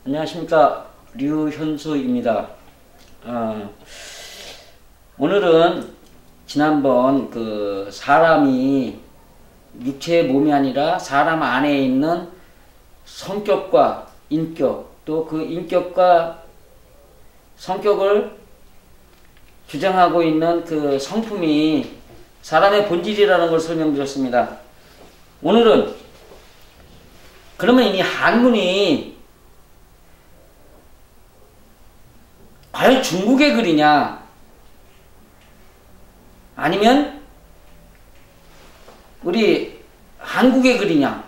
안녕하십니까, 류현수입니다. 오늘은 지난번 사람이 육체의 몸이 아니라 사람 안에 있는 성격과 인격, 또 그 인격과 성격을 규정하고 있는 그 성품이 사람의 본질이라는 걸 설명드렸습니다. 오늘은 그러면 이 한문이 과연 중국의 글이냐, 아니면 우리 한국의 글이냐.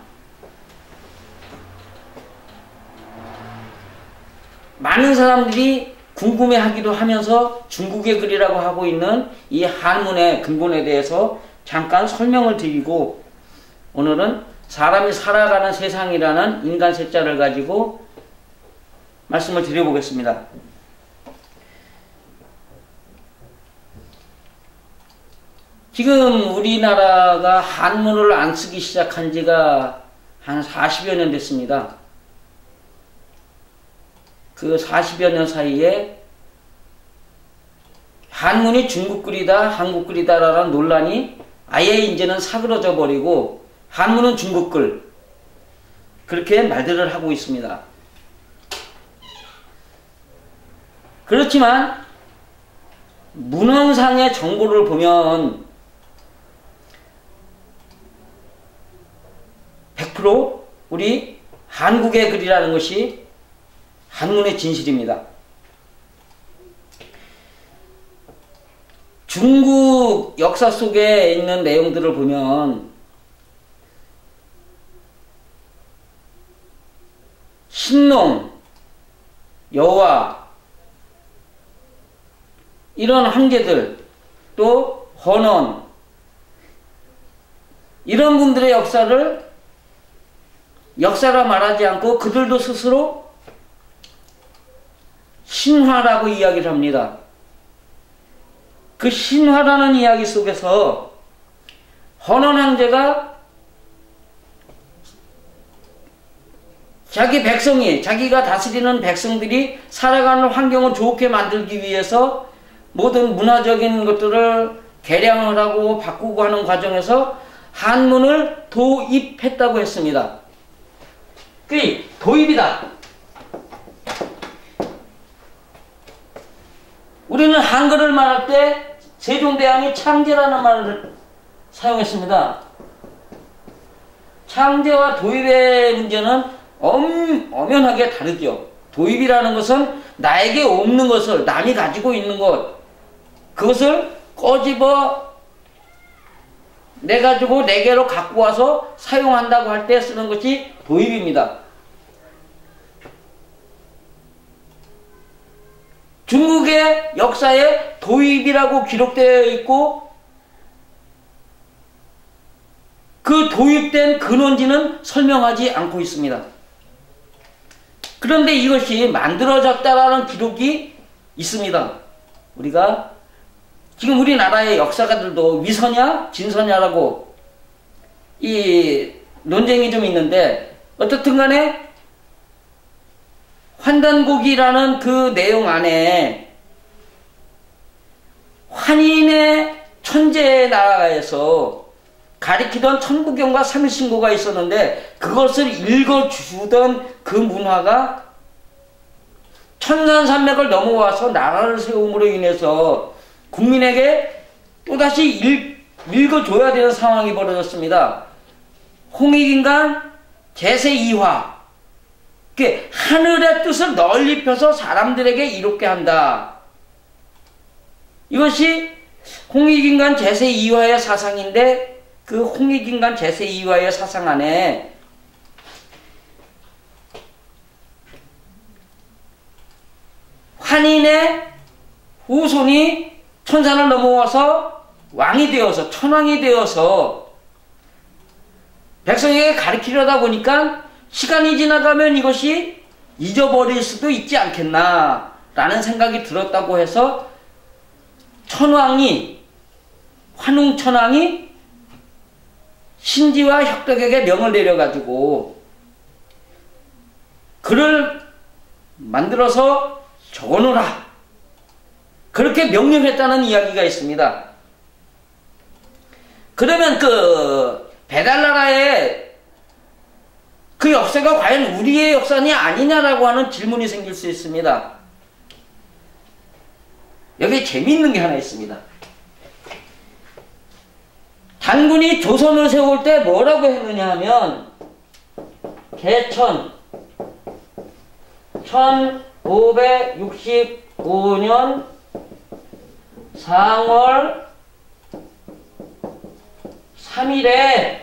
많은 사람들이 궁금해하기도 하면서 중국의 글이라고 하고 있는 이 한문의 근본에 대해서 잠깐 설명을 드리고, 오늘은 사람이 살아가는 세상이라는 인간 세자를 가지고 말씀을 드려보겠습니다. 지금 우리나라가 한문을 안 쓰기 시작한 지가 한 40여 년 됐습니다. 그 40여 년 사이에 한문이 중국 글이다, 한국 글이다라는 논란이 아예 이제는 사그러져 버리고 한문은 중국 글, 그렇게 말들을 하고 있습니다. 그렇지만 문헌상의 정보를 보면 100% 우리 한국의 글이라는 것이 한문의 진실입니다. 중국 역사 속에 있는 내용들을 보면 신농, 여화, 이런 황제들, 또 헌원, 이런 분들의 역사라 말하지 않고 그들도 스스로 신화라고 이야기를 합니다. 그 신화라는 이야기 속에서 헌원 황제가 자기 백성이, 자기가 다스리는 백성들이 살아가는 환경을 좋게 만들기 위해서 모든 문화적인 것들을 개량을 하고 바꾸고 하는 과정에서 한문을 도입했다고 했습니다. 그 도입이다. 우리는 한글을 말할 때 세종대왕이 창제라는 말을 사용했습니다. 창제와 도입의 문제는 엄연하게 다르죠. 도입이라는 것은 나에게 없는 것을, 남이 가지고 있는 것, 그것을 꺼집어 내가지고 내게로 갖고 와서 사용한다고 할 때 쓰는 것이 도입입니다. 중국의 역사에 도입이라고 기록되어 있고, 그 도입된 근원지는 설명하지 않고 있습니다. 그런데 이것이 만들어졌다라는 기록이 있습니다. 우리가 지금 우리나라의 역사가들도 위서냐 진서냐라고 이 논쟁이 좀 있는데, 어떻든 간에 환단곡이라는 그 내용 안에 환인의 천재의 나라에서 가리키던 천부경과 삼일신고가 있었는데, 그것을 읽어주던 그 문화가 천산산맥을 넘어와서 나라를 세움으로 인해서 국민에게 또다시 읽어줘야 되는 상황이 벌어졌습니다. 홍익인간 제세이화, 하늘의 뜻을 널리 펴서 사람들에게 이롭게 한다. 이것이 홍익인간 제세이화의 사상인데, 그 홍익인간 제세이화의 사상 안에 환인의 후손이 천산을 넘어와서 왕이 되어서, 천왕이 되어서 백성에게 가르치려다 보니까 시간이 지나가면 이것이 잊어버릴 수도 있지 않겠나 라는 생각이 들었다고 해서 환웅천왕이 신지와 혁덕에게 명을 내려가지고 그를 만들어서 적어놓으라. 그렇게 명령했다는 이야기가 있습니다. 그러면 그 배달나라의 그 역사가 과연 우리의 역사냐 아니냐라고 하는 질문이 생길 수 있습니다. 여기 재미있는 게 하나 있습니다. 단군이 조선을 세울 때 뭐라고 했느냐 하면 개천 1565년 상월 3일에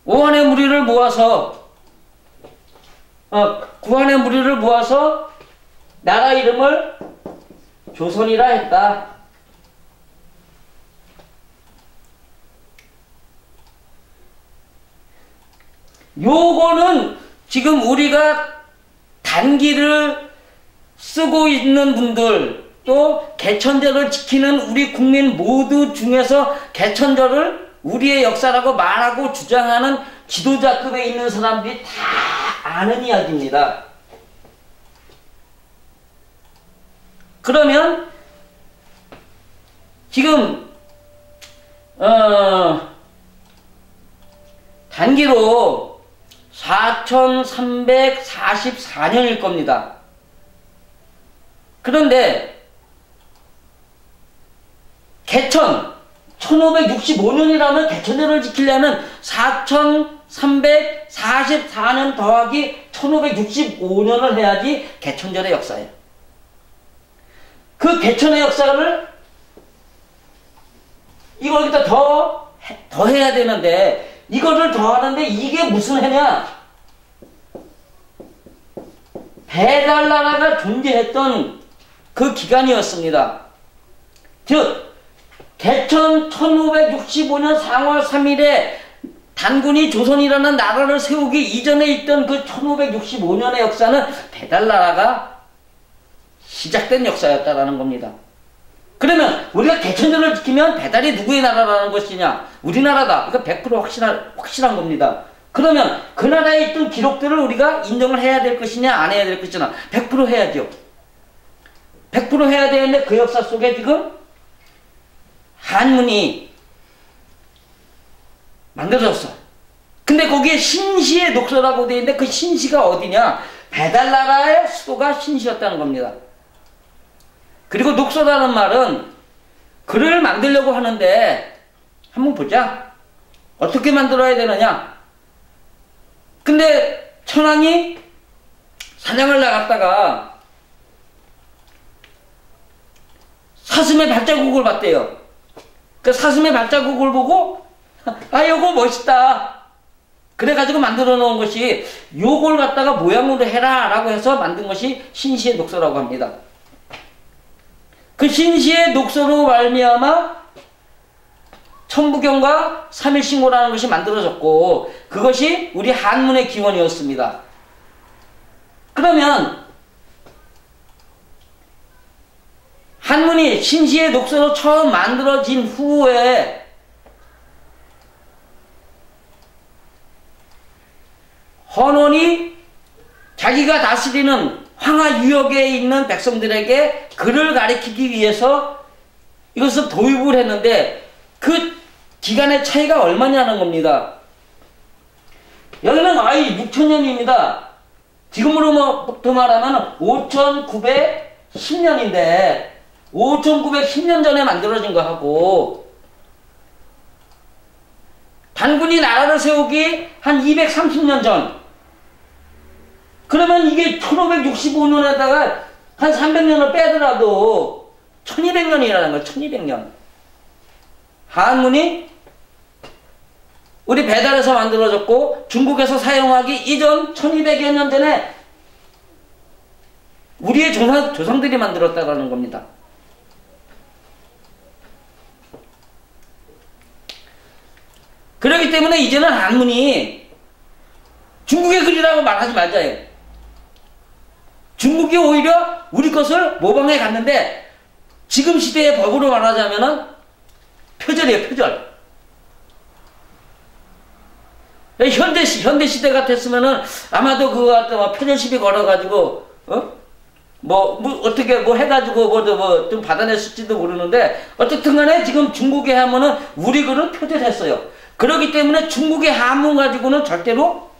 오한의 무리를 모아서 구한의 무리를 모아서 나라 이름을 조선이라 했다. 요거는 지금 우리가 단기를 쓰고 있는 분들 또 개천절을 지키는 우리 국민 모두 중에서 개천절을 우리의 역사라고 말하고 주장하는 지도자급에 있는 사람들이 다 아는 이야기입니다. 그러면 지금 단기로 4344년일 겁니다. 그런데 개천 1565년이라면 개천절을 지키려면 4344년 더하기 1565년을 해야지 개천절의 역사예요. 그 개천의 역사를 이걸 여기다 더 해야 되는데 이거를 더하는데 이게 무슨 해냐? 배달나라가 존재했던 그 기간이었습니다. 즉 개천 1565년 4월 3일에 단군이 조선이라는 나라를 세우기 이전에 있던 그 1565년의 역사는 배달나라가 시작된 역사였다라는 겁니다. 그러면 우리가 개천절을 지키면 배달이 누구의 나라라는 것이냐? 우리나라다. 이거 100% 확실한 겁니다. 그러면 그 나라에 있던 기록들을 우리가 인정을 해야 될 것이냐 안 해야 될 것이냐? 100% 해야죠. 100% 해야 되는데 그 역사 속에 지금 한문이 만들어졌어. 근데 거기에 신시의 녹서라고 되어 있는데 그 신시가 어디냐? 배달나라의 수도가 신시였다는 겁니다. 그리고 녹서라는 말은 글을 만들려고 하는데 한번 보자. 어떻게 만들어야 되느냐? 근데 천황이 사냥을 나갔다가 사슴의 발자국을 봤대요. 그 사슴의 발자국을 보고 아 요거 멋있다. 그래가지고 만들어 놓은 것이 요걸 갖다가 모양으로 해라 라고 해서 만든 것이 신시의 녹서라고 합니다. 그 신시의 녹서로 말미암아 천부경과 삼일신고라는 것이 만들어졌고 그것이 우리 한문의 기원이었습니다. 그러면 한문이 신시의 녹서로 처음 만들어진 후에 헌원이 자기가 다스리는 황하 유역에 있는 백성들에게 글을 가리키기 위해서 이것을 도입을 했는데 그 기간의 차이가 얼마냐는 겁니다. 여기는 6천년입니다. 지금으로부터 말하면 5910년인데 5910년 전에 만들어진 거하고 단군이 나라를 세우기 한 230년 전. 그러면 이게 1565년에다가 한 300년을 빼더라도 1200년이라는 거예요. 1200년. 한문이 우리 배달에서 만들어졌고 중국에서 사용하기 이전 1200여 년 전에 우리의 조상들이 만들었다라는 겁니다. 그렇기 때문에 이제는 한문이 중국의 글이라고 말하지 말자예요. 중국이 오히려 우리 것을 모방해 갔는데 지금 시대의 법으로 말하자면은 표절이에요, 표절. 현대 시대 같았으면은 아마도 그거 갖다 뭐 표절 시비 걸어가지고 어떻게 해가지고 좀 받아냈을지도 모르는데 어쨌든 간에 지금 중국에 하면은 우리 글은 표절했어요. 그렇기 때문에 중국의 한문 가지고는 절대로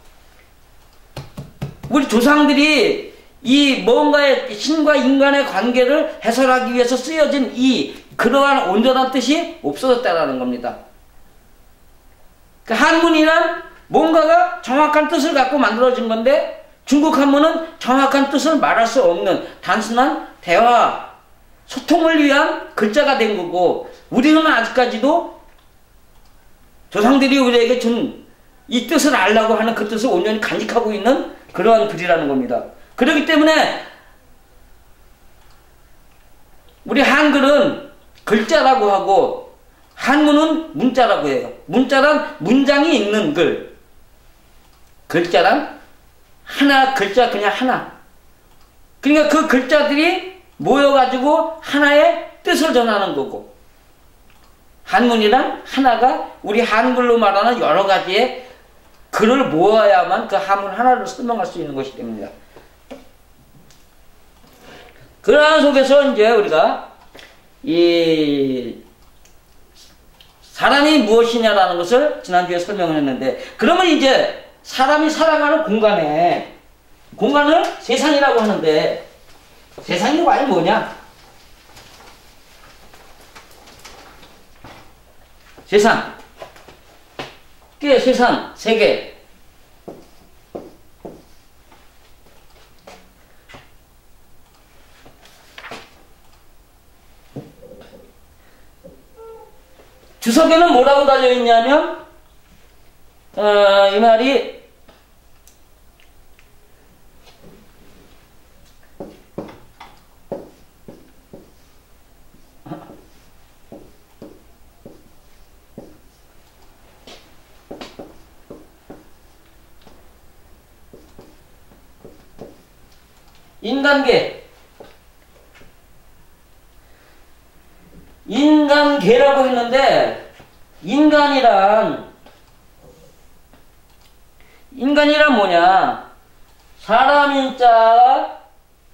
우리 조상들이 이 뭔가의 신과 인간의 관계를 해설하기 위해서 쓰여진 그러한 온전한 뜻이 없어졌다라는 겁니다. 그 한문이란 뭔가가 정확한 뜻을 갖고 만들어진 건데 중국 한문은 정확한 뜻을 말할 수 없는 단순한 대화, 소통을 위한 글자가 된 거고 우리는 아직까지도 조상들이 우리에게 준 이 뜻을 알라고 하는 그 뜻을 온전히 간직하고 있는 그러한 글이라는 겁니다. 그렇기 때문에 우리 한글은 글자라고 하고 한문은 문자라고 해요. 문자란 문장이 있는 글. 글자란 하나, 글자 그냥 하나. 그러니까 그 글자들이 모여가지고 하나의 뜻을 전하는 거고 한문이란 하나가 우리 한글로 말하는 여러 가지의 글을 모아야만 그 한문 하나를 설명할 수 있는 것이 됩니다. 그러한 속에서 이제 우리가 이 사람이 무엇이냐라는 것을 지난주에 설명을 했는데 그러면 이제 사람이 살아가는 공간을 세상이라고 하는데 세상이 과연 뭐냐? 세상, 세상, 세계. 주석에는 뭐라고 달려있냐면 이 말이 인간계라고 했는데 인간이란 뭐냐? 사람인자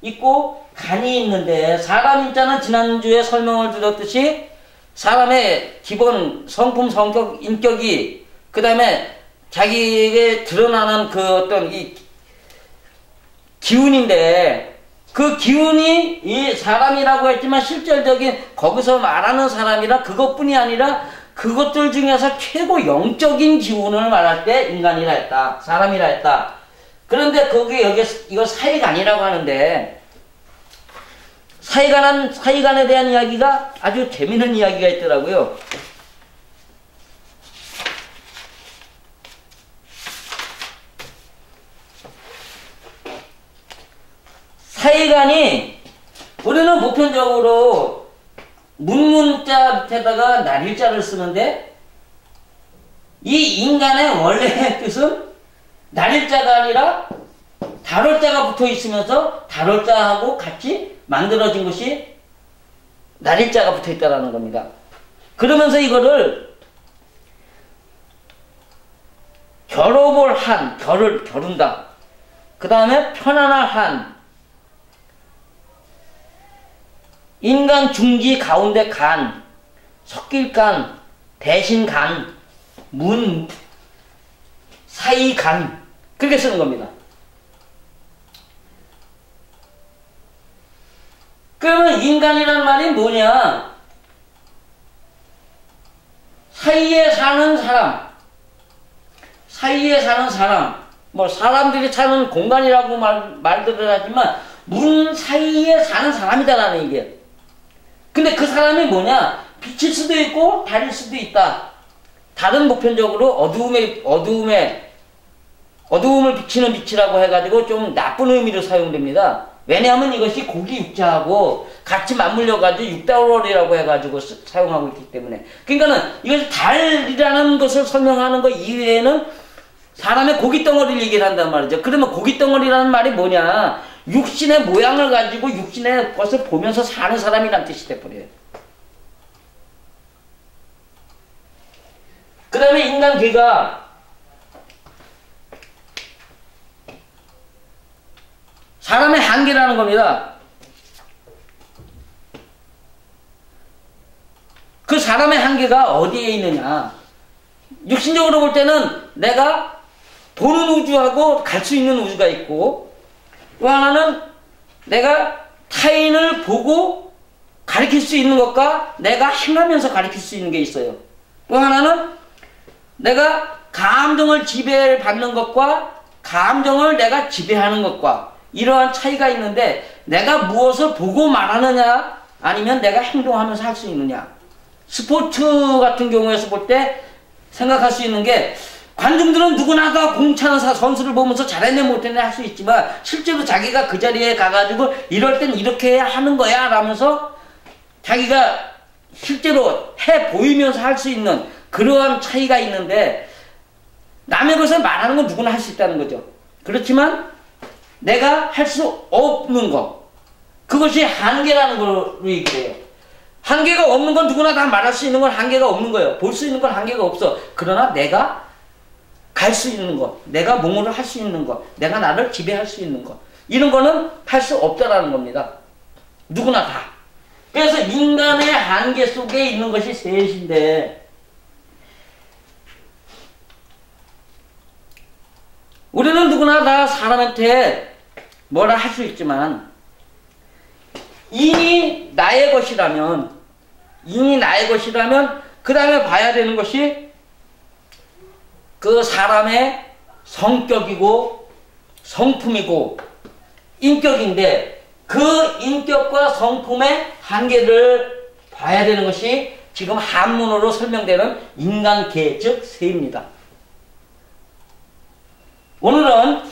있고 간이 있는데 사람인자는 지난주에 설명을 드렸듯이 사람의 기본 성품, 성격, 인격이 그 다음에 자기에게 드러나는 그 어떤 이 기운인데 그 기운이 이 사람이라고 했지만 실질적인 거기서 말하는 사람이라 그것뿐이 아니라 그것들 중에서 최고 영적인 기운을 말할 때 인간이라 했다. 사람이라 했다. 그런데 이거 사이간이라고 하는데 사이간에 대한 이야기가 아주 재미있는 이야기가 있더라고요. 사이간이 우리는 보편적으로 문문자 밑에다가 날일자를 쓰는데 이 인간의 원래의 뜻은 날일자가 아니라 달월자가 붙어 있으면서 달월자하고 같이 만들어진 것이 날일자가 붙어 있다는 겁니다. 그러면서 이거를 결업을 겨룬다. 그 다음에 편안할 한 인간 중지 가운데 간, 섞일 간, 대신 간, 문, 사이 간 그렇게 쓰는 겁니다. 그러면 인간이란 말이 뭐냐? 사이에 사는 사람, 뭐 사람들이 사는 공간이라고 말들을 하지만 문 사이에 사는 사람이다라는 얘기예요. 근데 그 사람이 뭐냐? 빛일 수도 있고 달일 수도 있다. 달은 보편적으로 어두움을 비치는 빛이라고 해가지고 좀 나쁜 의미로 사용됩니다. 왜냐하면 이것이 고기 육자하고 같이 맞물려가지고 육달월이라고 해가지고 사용하고 있기 때문에. 그러니까는 이것이 달이라는 것을 설명하는 것 이외에는 사람의 고깃덩어리를 얘기를 한단 말이죠. 그러면 고깃덩어리라는 말이 뭐냐? 육신의 모양을 가지고 육신의 것을 보면서 사는 사람이란 뜻이 돼버려요. 그 다음에 인간계가 사람의 한계라는 겁니다. 그 사람의 한계가 어디에 있느냐. 육신적으로 볼 때는 내가 보는 우주하고 갈 수 있는 우주가 있고, 또 하나는 내가 타인을 보고 가르칠 수 있는 것과 내가 행하면서 가르칠 수 있는 게 있어요. 또 하나는 내가 감정을 지배받는 것과 감정을 내가 지배하는 것과 이러한 차이가 있는데, 내가 무엇을 보고 말하느냐 아니면 내가 행동하면서 할 수 있느냐. 스포츠 같은 경우에서 볼 때 생각할 수 있는 게, 관중들은 누구나 다 공차는 선수를 보면서 잘했네 못했네 할 수 있지만, 실제로 자기가 그 자리에 가가지고 이럴 땐 이렇게 해야 하는 거야 라면서 자기가 실제로 해 보이면서 할 수 있는 그러한 차이가 있는데, 남의 것을 말하는 건 누구나 할 수 있다는 거죠. 그렇지만 내가 할 수 없는 것, 그것이 한계라는 걸로 얘기해요. 한계가 없는 건 누구나 다 말할 수 있는 건 한계가 없는 거예요. 볼 수 있는 건 한계가 없어. 그러나 내가 갈 수 있는 것, 내가 몸으로 할 수 있는 것, 내가 나를 지배할 수 있는 것, 이런 거는 할 수 없다라는 겁니다. 누구나 다. 그래서 인간의 한계 속에 있는 것이 셋인데, 우리는 누구나 다 사람한테 뭐라 할 수 있지만, 인이 나의 것이라면 그 다음에 봐야 되는 것이 그 사람의 성격이고 성품이고 인격인데, 그 인격과 성품의 한계를 봐야 되는 것이 지금 한문으로 설명되는 인간계, 즉 세입니다. 오늘은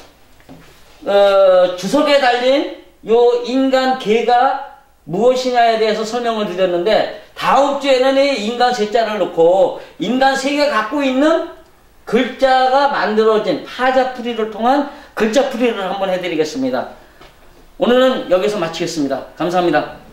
주석에 달린 요 인간계가 무엇이냐에 대해서 설명을 드렸는데, 다음 주에는 이 인간 세자를 놓고 인간 세계가 갖고 있는 글자가 만들어진 타자풀이를 통한 글자풀이를 한번 해드리겠습니다. 오늘은 여기서 마치겠습니다. 감사합니다.